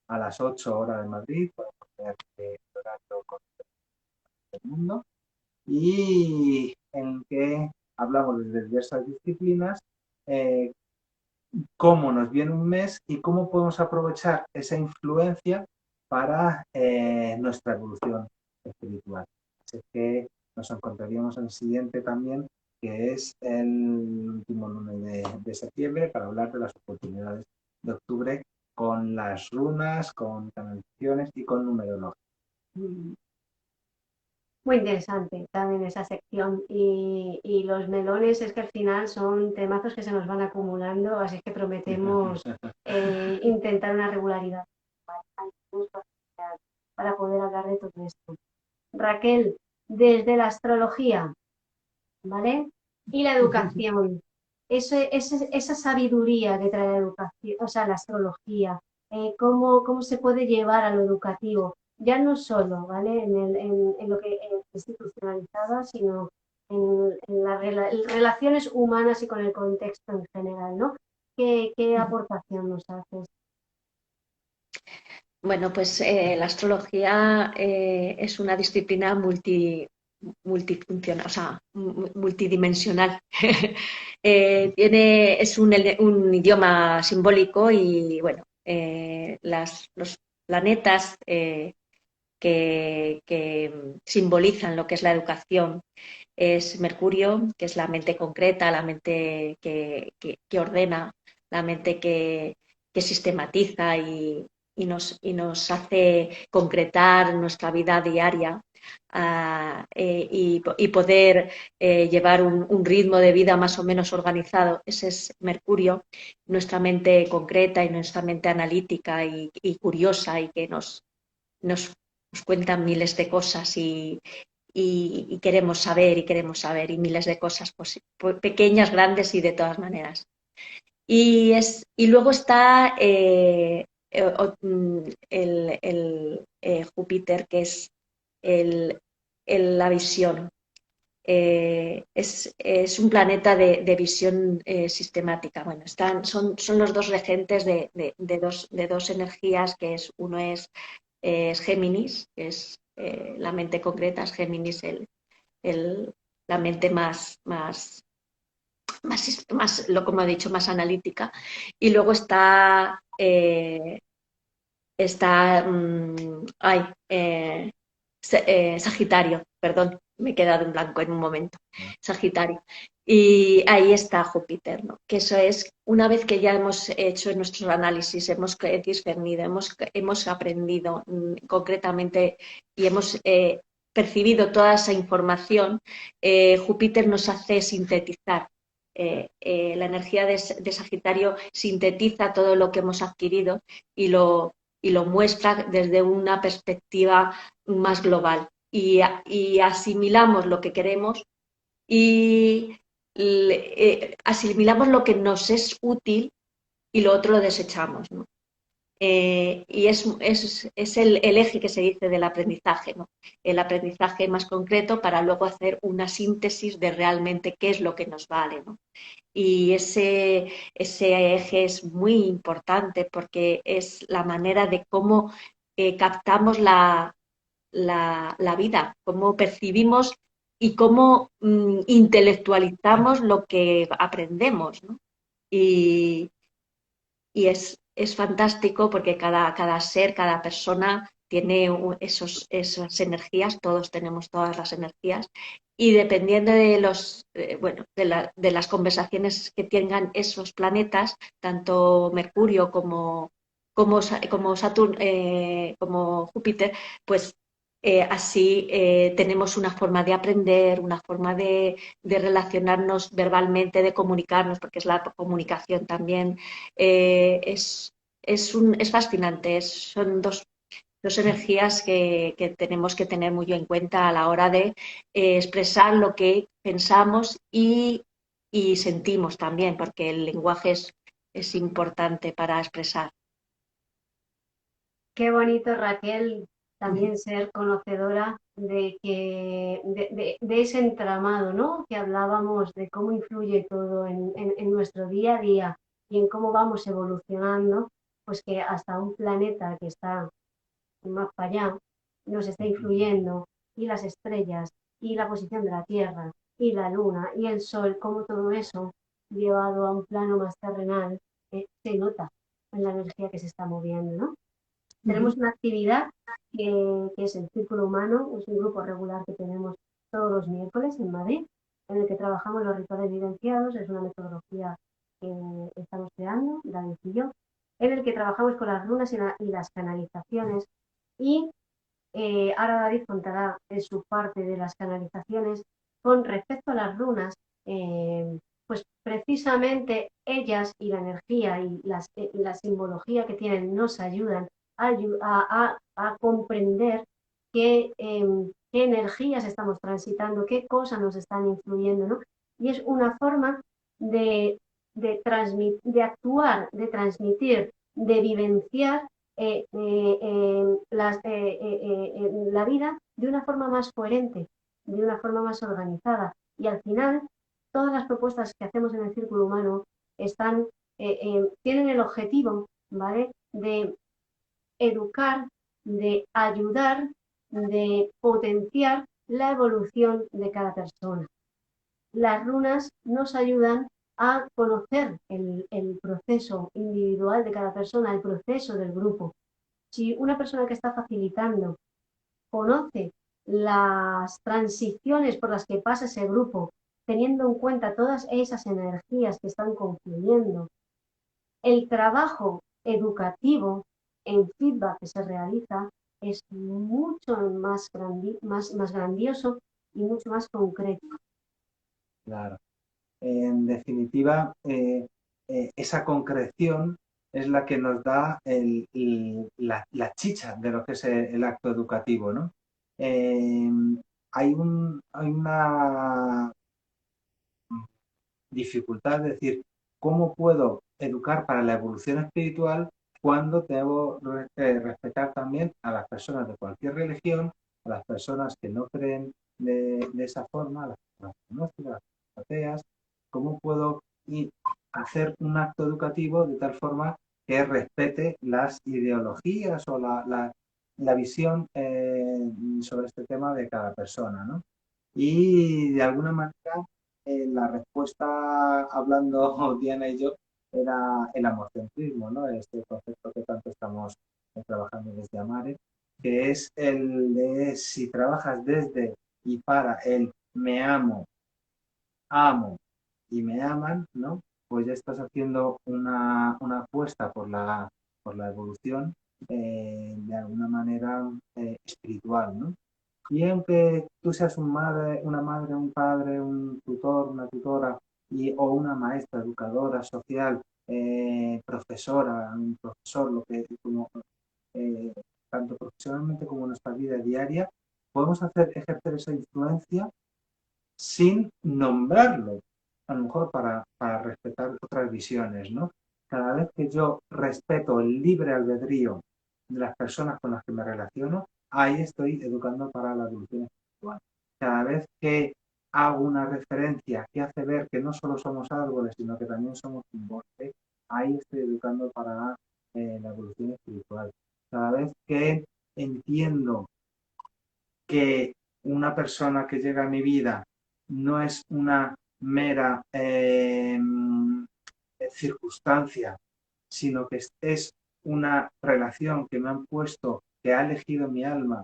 a las 8 horas de Madrid, podemos ver el horario con el mundo, y en que hablamos de diversas disciplinas, cómo nos viene un mes y cómo podemos aprovechar esa influencia para nuestra evolución espiritual. Así que nos encontraríamos en el siguiente también, que es el último lunes de septiembre, para hablar de las oportunidades de octubre con las runas, con canalizaciones y con numerología. Muy interesante también esa sección y los melones es que al final son temazos que se nos van acumulando, así que prometemos intentar una regularidad para poder hablar de todo esto. Raquel, desde la astrología, ¿vale? Y la educación, esa sabiduría que trae la educación, o sea, la astrología, cómo se puede llevar a lo educativo, ya no solo, ¿vale? En lo que institucionalizada, sino en las relaciones humanas y con el contexto en general, ¿no? ¿Qué aportación nos haces? Bueno, pues la astrología es una disciplina multifuncional, o sea, multidimensional. Es un idioma simbólico y, bueno, los planetas que simbolizan lo que es la educación es Mercurio, que es la mente concreta, la mente que ordena, la mente que sistematiza y nos hace concretar nuestra vida diaria. Y poder llevar un ritmo de vida más o menos organizado. Ese es Mercurio, nuestra mente concreta y nuestra mente analítica y curiosa y que nos cuentan miles de cosas y queremos saber y miles de cosas pequeñas, grandes y de todas maneras. Y luego está Júpiter, que es el, la visión. Es un planeta de visión sistemática. Bueno, son los dos regentes de dos energías, uno es Géminis, que es la mente concreta, es Géminis el, la mente como he dicho, más analítica. Y luego ay, Sagitario, perdón, me he quedado en blanco en un momento. Sagitario. Y ahí está Júpiter, ¿no? Que eso es, una vez que ya hemos hecho nuestros análisis, hemos discernido, hemos aprendido concretamente y hemos percibido toda esa información, Júpiter nos hace sintetizar. La energía de Sagitario sintetiza todo lo que hemos adquirido y lo muestra desde una perspectiva más global. Y asimilamos lo que queremos y asimilamos lo que nos es útil y lo otro lo desechamos, ¿no? Y es el eje que se dice del aprendizaje, ¿no? El aprendizaje más concreto para luego hacer una síntesis de realmente qué es lo que nos vale, ¿no? Y ese eje es muy importante porque es la manera de cómo captamos la vida, cómo percibimos y cómo intelectualizamos lo que aprendemos, ¿no? Y, y es fantástico porque cada ser, cada persona tiene esas energías, todos tenemos todas las energías, y dependiendo de las conversaciones que tengan esos planetas, tanto Mercurio como Saturno, como Júpiter, pues así tenemos una forma de aprender, una forma de relacionarnos verbalmente, de comunicarnos, porque es la comunicación también. Es fascinante, son dos energías que tenemos que tener muy en cuenta a la hora de expresar lo que pensamos y sentimos también, porque el lenguaje es importante para expresar. Qué bonito, Raquel, también ser conocedora de ese entramado, ¿no? Que hablábamos de cómo influye todo en nuestro día a día y en cómo vamos evolucionando, pues que hasta un planeta que está más para allá nos está influyendo, y las estrellas, y la posición de la Tierra, y la Luna, y el Sol, cómo todo eso, llevado a un plano más terrenal, se nota en la energía que se está moviendo, ¿no? Tenemos una actividad que es el Círculo Humano, es un grupo regular que tenemos todos los miércoles en Madrid, en el que trabajamos los rituales vivenciados. Es una metodología que estamos creando, David y yo, en el que trabajamos con las runas y las canalizaciones. Y ahora David contará en su parte de las canalizaciones. Con respecto a las runas, pues precisamente ellas y la energía y la simbología que tienen nos ayudan a comprender qué energías estamos transitando, qué cosas nos están influyendo, ¿no? Y es una forma de actuar, de transmitir, de vivenciar la vida de una forma más coherente, de una forma más organizada. Y al final, todas las propuestas que hacemos en el Círculo Humano tienen el objetivo, ¿vale?, de educar, de ayudar, de potenciar la evolución de cada persona. Las runas nos ayudan a conocer el proceso individual de cada persona, el proceso del grupo. Si una persona que está facilitando conoce las transiciones por las que pasa ese grupo, teniendo en cuenta todas esas energías que están confluyendo, el trabajo educativo en feedback que se realiza es mucho más grandioso y mucho más concreto. Claro. En definitiva, esa concreción es la que nos da la chicha de lo que es el acto educativo, ¿no? Hay una dificultad, es decir, ¿cómo puedo educar para la evolución espiritual cuando debo respetar también a las personas de cualquier religión, a las personas que no creen de esa forma, a las personas agnósticas, a las ateas? ¿Cómo puedo hacer un acto educativo de tal forma que respete las ideologías o la visión sobre este tema de cada persona, ¿no? Y de alguna manera la respuesta, hablando Diana y yo, era el amorcentrismo, ¿no? Este concepto que tanto estamos trabajando desde Amare, que es el de si trabajas desde y para el me amo y me aman, ¿no? Pues ya estás haciendo una apuesta por la evolución de alguna manera espiritual, ¿no? Y aunque tú seas una madre, un padre, un tutor, una tutora o una maestra, educadora, social, profesora, un profesor, lo que como eh, tanto profesionalmente como en nuestra vida diaria, podemos ejercer esa influencia sin nombrarlo, a lo mejor para respetar otras visiones, ¿no? Cada vez que yo respeto el libre albedrío de las personas con las que me relaciono, ahí estoy educando para la evolución espiritual. Cada vez que hago una referencia que hace ver que no solo somos árboles, sino que también somos un bosque, ahí estoy educando para la evolución espiritual. Cada vez que entiendo que una persona que llega a mi vida no es una mera circunstancia, sino que es una relación que me han puesto, que ha elegido mi alma,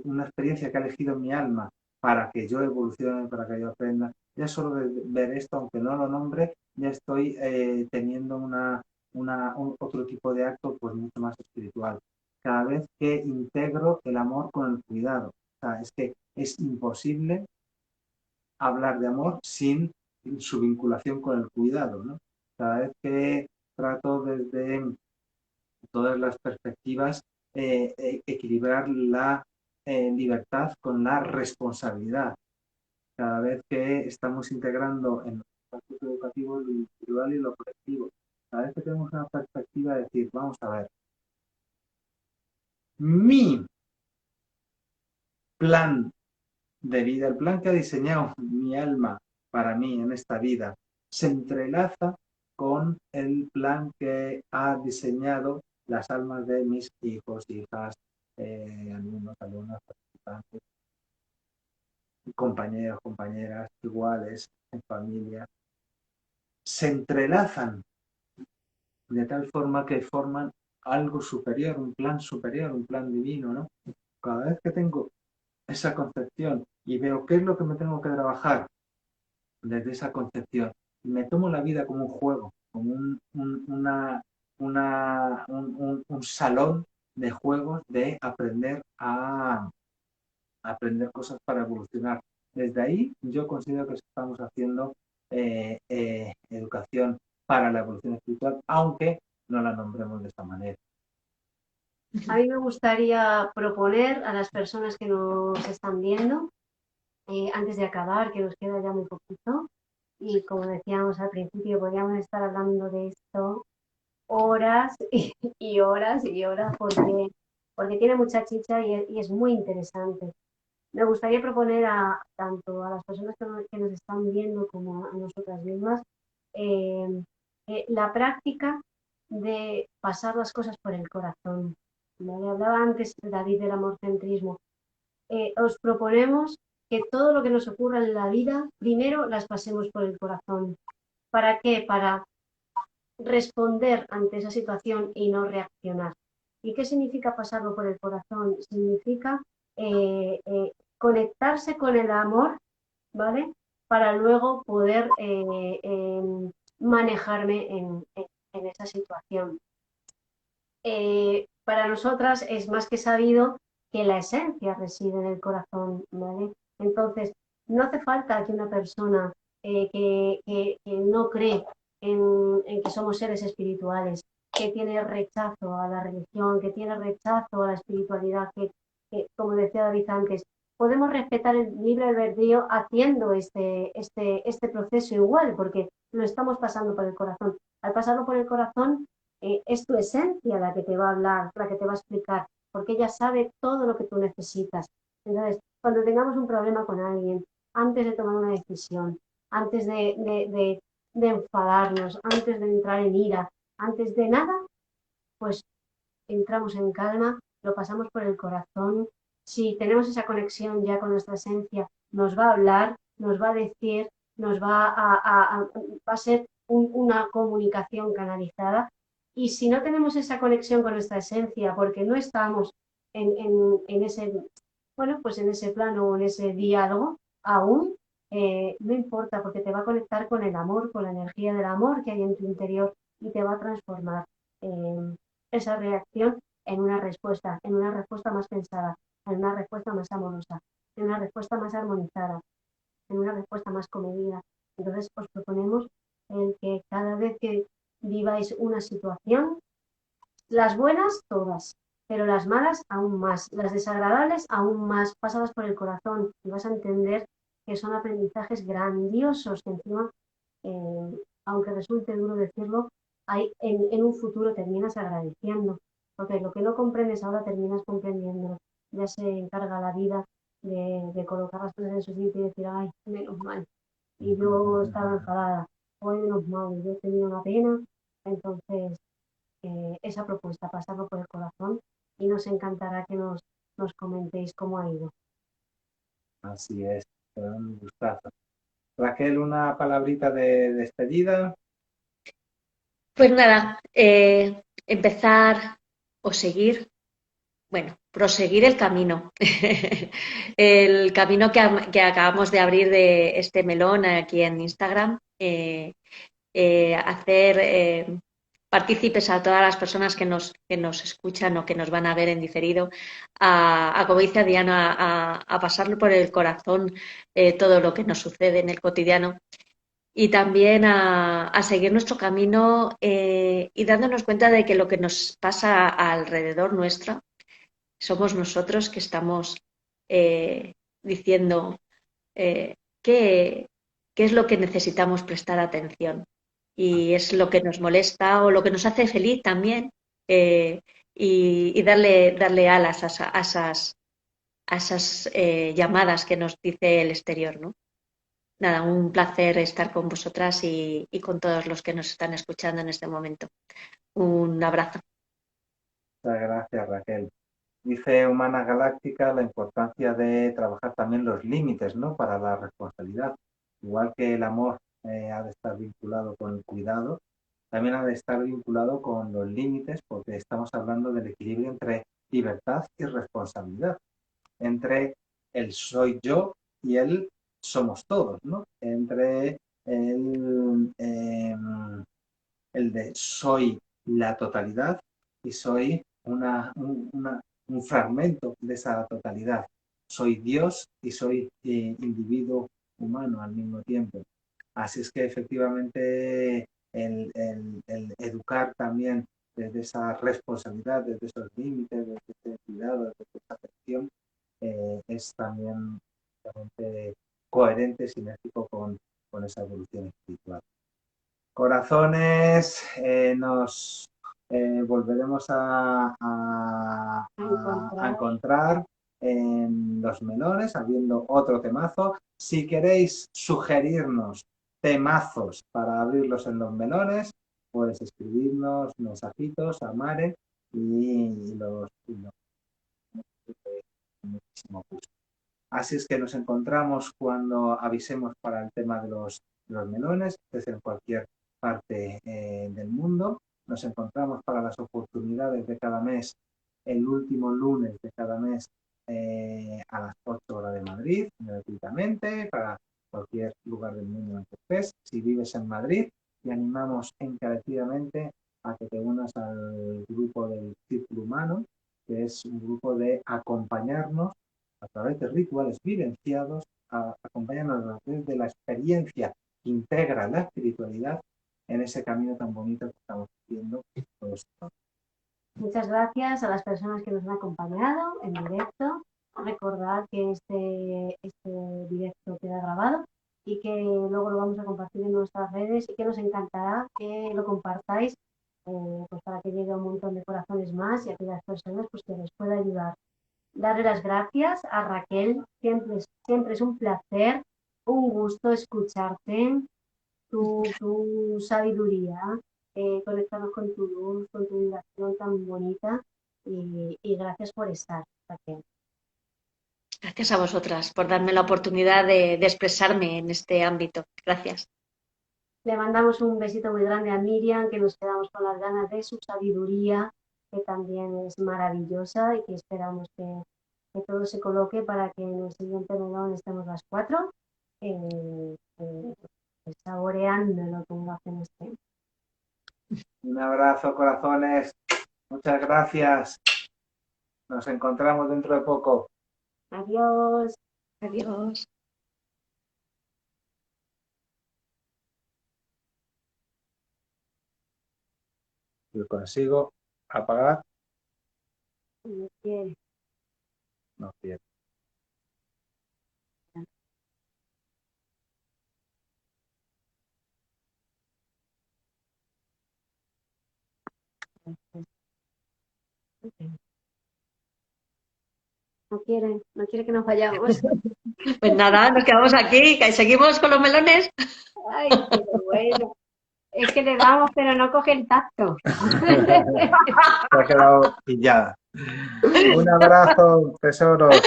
una experiencia que ha elegido mi alma para que yo evolucione, para que yo aprenda. Ya solo de ver esto, aunque no lo nombre, ya estoy teniendo otro tipo de acto pues mucho más espiritual. Cada vez que integro el amor con el cuidado. O sea, es que es imposible hablar de amor sin su vinculación con el cuidado, ¿no? Cada vez que trato desde todas las perspectivas equilibrar la libertad con la responsabilidad. Cada vez que estamos integrando en los espacios educativos lo individual y lo colectivo, cada vez que tenemos una perspectiva de decir, vamos a ver, mi plan de vida, el plan que ha diseñado mi alma para mí en esta vida, se entrelaza con el plan que ha diseñado las almas de mis hijos, hijas, alumnos, alumnas, participantes, compañeros, compañeras, iguales, en familia. Se entrelazan de tal forma que forman algo superior, un plan divino, ¿no? Cada vez que tengo esa concepción y veo qué es lo que me tengo que trabajar desde esa concepción, me tomo la vida como un juego, como un salón de juegos de aprender cosas para evolucionar. Desde ahí yo considero que estamos haciendo educación para la evolución espiritual, aunque no la nombremos de esta manera. A mí me gustaría proponer a las personas que nos están viendo, antes de acabar, que nos queda ya muy poquito, y como decíamos al principio, podríamos estar hablando de esto horas y horas y horas, porque tiene mucha chicha y es muy interesante. Me gustaría proponer tanto a las personas que nos están viendo como a nosotras mismas la práctica de pasar las cosas por el corazón. ¿Vale? Hablaba antes David del amorcentrismo. Os proponemos que todo lo que nos ocurra en la vida, primero las pasemos por el corazón. ¿Para qué? Para responder ante esa situación y no reaccionar. ¿Y qué significa pasarlo por el corazón? Significa conectarse con el amor, ¿vale? Para luego poder manejarme en esa situación. Para nosotras es más que sabido que la esencia reside en el corazón, ¿vale? Entonces, no hace falta que una persona que no cree en que somos seres espirituales, que tiene rechazo a la religión, que tiene rechazo a la espiritualidad, que como decía David antes, podemos respetar el libre albedrío haciendo este proceso igual, porque lo estamos pasando por el corazón. Al pasarlo por el corazón, es tu esencia la que te va a hablar, la que te va a explicar, porque ella sabe todo lo que tú necesitas. Entonces, cuando tengamos un problema con alguien, antes de tomar una decisión, antes de enfadarnos, antes de entrar en ira, antes de nada, pues entramos en calma, lo pasamos por el corazón. Si tenemos esa conexión ya con nuestra esencia, nos va a hablar, nos va a decir, nos va a ser una comunicación canalizada. Y si no tenemos esa conexión con nuestra esencia, porque no estamos en ese, bueno, pues en ese plano o en ese diálogo aún, no importa, porque te va a conectar con el amor, con la energía del amor que hay en tu interior y te va a transformar esa reacción en una respuesta más pensada, en una respuesta más amorosa, en una respuesta más armonizada, en una respuesta más comedida. Entonces os proponemos el que cada vez que viváis una situación, las buenas todas, pero las malas aún más, las desagradables aún más, pasadas por el corazón, y vas a entender que son aprendizajes grandiosos que encima, aunque resulte duro decirlo, en un futuro terminas agradeciendo, porque lo que no comprendes ahora terminas comprendiendo. Ya se encarga la vida de colocar las cosas en su sitio y decir, ay, menos mal, y yo estaba enfadada, hoy menos mal, yo he tenido una pena. Entonces, esa propuesta, pasarlo por el corazón, y nos encantará que nos comentéis cómo ha ido. Así es, un gustazo. Raquel, una palabrita de despedida. Pues nada, empezar o seguir, bueno, proseguir el camino. El camino que acabamos de abrir de este melón aquí en Instagram. Hacer partícipes a todas las personas que nos escuchan o que nos van a ver en diferido, como dice Diana, a pasarlo por el corazón todo lo que nos sucede en el cotidiano y también a seguir nuestro camino y dándonos cuenta de que lo que nos pasa alrededor nuestro somos nosotros que estamos diciendo qué es lo que necesitamos prestar atención y es lo que nos molesta o lo que nos hace feliz también y darle alas a esas llamadas que nos dice el exterior, ¿no? Nada, un placer estar con vosotras y con todos los que nos están escuchando en este momento. Un abrazo. Muchas gracias, Raquel. Dice Humana Galáctica la importancia de trabajar también los límites, ¿no? Para la responsabilidad. Igual que el amor ha de estar vinculado con el cuidado, también ha de estar vinculado con los límites, porque estamos hablando del equilibrio entre libertad y responsabilidad, entre el soy yo y el somos todos, ¿no? Entre el de soy la totalidad y soy un fragmento de esa totalidad. Soy Dios y soy individuo humano al mismo tiempo. Así es que efectivamente el educar también desde esa responsabilidad, desde esos límites, desde ese cuidado, desde esa atención, es también realmente coherente, sinérgico con esa evolución espiritual. Corazones, nos volveremos a encontrar en los melones, habiendo otro temazo. Si queréis sugerirnos temazos para abrirlos en los melones, puedes escribirnos mensajitos a Mare y los muchísimo gusto. Así es que nos encontramos cuando avisemos para el tema de los melones, desde en cualquier parte del mundo. Nos encontramos para las oportunidades de cada mes, el último lunes de cada mes a las 8 horas de Madrid, gratuitamente, para cualquier lugar del mundo en que estés. Si vives en Madrid, te animamos encarecidamente a que te unas al grupo del Círculo Humano, que es un grupo de acompañarnos a través de rituales vivenciados, acompañarnos a través de la experiencia que integra la espiritualidad en ese camino tan bonito que estamos haciendo todos. Muchas gracias a las personas que nos han acompañado en directo. Recordad que este directo queda grabado y que luego lo vamos a compartir en nuestras redes y que nos encantará que lo compartáis pues para que llegue a un montón de corazones más y a aquellas personas pues, que les pueda ayudar. Darle las gracias a Raquel, siempre es un placer, un gusto escucharte, tu sabiduría, conectarnos con tu luz, con tu vibración tan bonita y gracias por estar, Raquel. Gracias a vosotras por darme la oportunidad de expresarme en este ámbito. Gracias. Le mandamos un besito muy grande a Miriam, que nos quedamos con las ganas de su sabiduría, que también es maravillosa y que esperamos que todo se coloque para que en el siguiente melón estemos las 4 saboreándolo como hacen este. Un abrazo, corazones. Muchas gracias. Nos encontramos dentro de poco. Adiós. Adiós. Yo consigo apagar. No quiere. No quiero. No quiere que nos vayamos. Pues nada, nos quedamos aquí, que seguimos con los melones. Ay, qué bueno. Es que le damos, pero no coge el tacto. Se ha quedado pillada. Un abrazo, tesoros.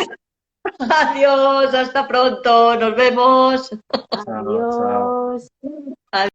Adiós, hasta pronto, nos vemos. Adiós. Chao.